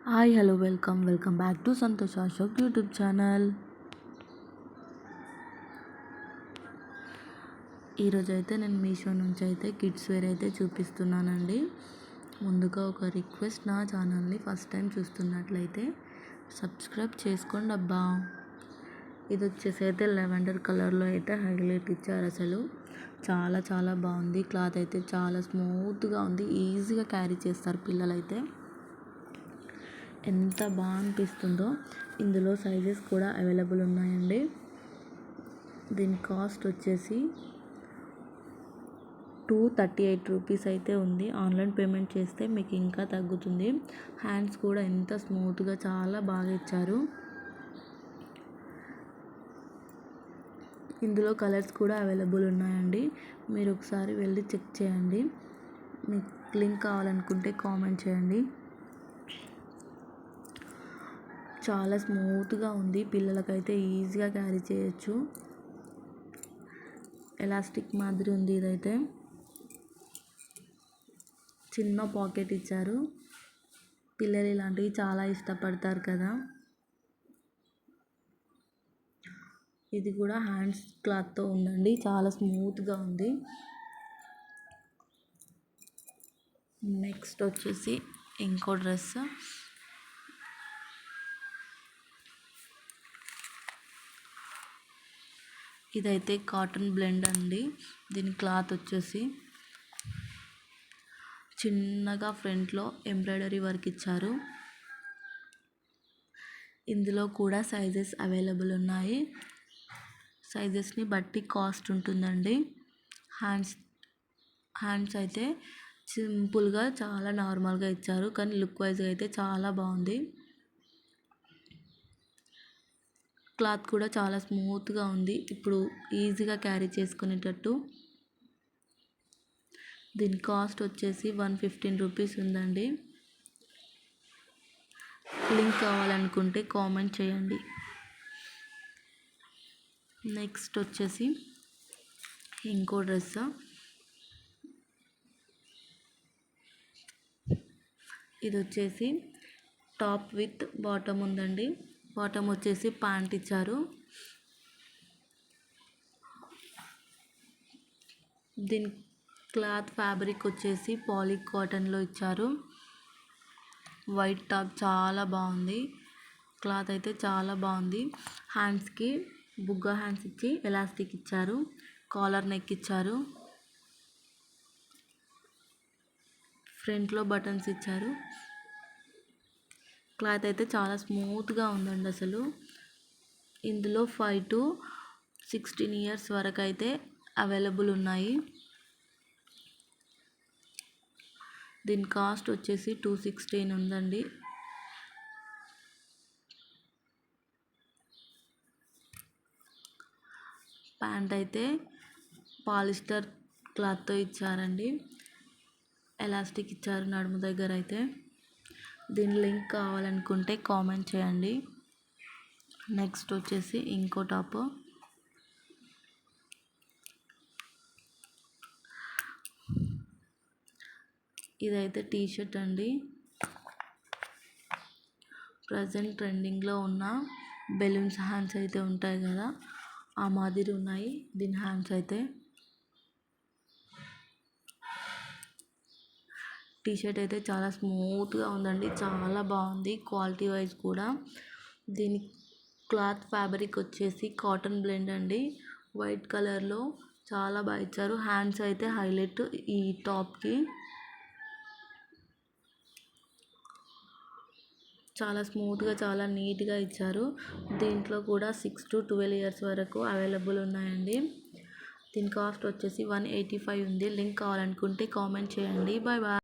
Hi hello welcome back to Santosh Ashok YouTube channel. ఈరోజైతే నేను మీషో నుంచి అయితే కిడ్స్ వేర్ అయితే చూపిస్తున్నానండి. ముందుగా ఒక రిక్వెస్ట్, నా ఛానల్ని ఫస్ట్ టైం చూస్తున్నట్లయితే సబ్స్క్రైబ్ చేసుకోండి అబ్బా. ఇది వచ్చేసి అయితే లెవెండర్ కలర్లో అయితే హైలైట్ ఇచ్చారు. అసలు చాలా చాలా బాగుంది. క్లాత్ అయితే చాలా స్మూత్గా ఉంది. ఈజీగా క్యారీ చేస్తారు పిల్లలైతే. ఎంత బాగా అనిపిస్తుందో. ఇందులో సైజెస్ కూడా అవైలబుల్ ఉన్నాయండి. దీని కాస్ట్ వచ్చేసి 238 రూపీస్ అయితే ఉంది. ఆన్లైన్ పేమెంట్ చేస్తే మీకు ఇంకా తగ్గుతుంది. హ్యాండ్స్ కూడా ఎంత స్మూత్గా చాలా బాగా ఇచ్చారు. ఇందులో కలర్స్ కూడా అవైలబుల్ ఉన్నాయండి. మీరు ఒకసారి వెళ్ళి చెక్ చేయండి. మీకు లింక్ కావాలనుకుంటే కామెంట్ చేయండి. చాలా స్మూత్గా ఉంది. పిల్లలకైతే ఈజీగా క్యారీ చేయొచ్చు. ఎలాస్టిక్ మాదిరి ఉంది. ఇదైతే చిన్న పాకెట్ ఇచ్చారు. పిల్లలు ఇలాంటివి చాలా ఇష్టపడతారు కదా. ఇది కూడా హ్యాండ్స్ క్లాత్తో ఉందండి. చాలా స్మూత్గా ఉంది. నెక్స్ట్ వచ్చేసి ఇంకో డ్రెస్. ఇదైతే కాటన్ బ్లెండ్ అండి. దీని క్లాత్ వచ్చేసి చిన్నగా ఫ్రంట్లో ఎంబ్రాయిడరీ వర్క్ ఇచ్చారు. ఇందులో కూడా సైజెస్ అవైలబుల్ ఉన్నాయి. సైజెస్ని బట్టి కాస్ట్ ఉంటుందండి. హ్యాండ్స్ అయితే సింపుల్గా చాలా నార్మల్గా ఇచ్చారు, కానీ లుక్ వైజ్గా అయితే చాలా బాగుంది. క్లాత్ కూడా చాలా స్మూత్గా ఉంది. ఇప్పుడు ఈజీగా క్యారీ చేసుకునేటట్టు. దీని కాస్ట్ వచ్చేసి 115 రూపీస్ ఉందండి. లింక్ కావాలనుకుంటే కామెంట్ చేయండి. నెక్స్ట్ వచ్చేసి ఇంకో డ్రెస్. ఇది వచ్చేసి టాప్ విత్ బాటమ్ ఉందండి. బాటమ్ వచ్చేసి ప్యాంట్ ఇచ్చారు. దీని క్లాత్ ఫ్యాబ్రిక్ వచ్చేసి పాలీ కాటన్లో ఇచ్చారు. వైట్ టాప్ చాలా బాగుంది. క్లాత్ అయితే చాలా బాగుంది. హ్యాండ్స్కి బుగ్గ హ్యాండ్స్ ఇచ్చి ఎలాస్టిక్ ఇచ్చారు. కాలర్ నెక్ ఇచ్చారు. ఫ్రంట్లో బటన్స్ ఇచ్చారు. క్లాత్ అయితే చాలా స్మూత్గా ఉందండి. అసలు ఇందులో 5 to 16 ఇయర్స్ వరకు అయితే అవైలబుల్ ఉన్నాయి. దీని కాస్ట్ వచ్చేసి 216 ఉందండి. ప్యాంట్ అయితే పాలిస్టర్ క్లాత్తో ఇచ్చారండి. ఎలాస్టిక్ ఇచ్చారు నడుము దగ్గర అయితే. దీని లింక్ కావాలనుకుంటే కామెంట్ చేయండి. నెక్స్ట్ వచ్చేసి ఇంకో టాప్. ఇదైతే టీషర్ట్ అండి. ప్రజెంట్ ట్రెండింగ్లో ఉన్న బెలూన్స్ హ్యాండ్స్ అయితే ఉంటాయి కదా, ఆ మాదిరి ఉన్నాయి దీని హ్యాండ్స్ అయితే. టీషర్ట్ అయితే చాలా స్మూత్గా ఉందండి. చాలా బాగుంది క్వాలిటీ వైజ్ కూడా. దీని క్లాత్ ఫ్యాబ్రిక్ వచ్చేసి కాటన్ బ్లెండ్ అండి. వైట్ కలర్లో చాలా బాగా ఇచ్చారు. హ్యాండ్స్ అయితే హైలైట్ ఈ టాప్కి. చాలా స్మూత్గా చాలా నీట్గా ఇచ్చారు. దీంట్లో కూడా 6 to 12 ఇయర్స్ వరకు అవైలబుల్ ఉన్నాయండి. దీని కాస్ట్ వచ్చేసి 185 ఉంది. లింక్ కావాలనుకుంటే కామెంట్ చేయండి. Bye bye.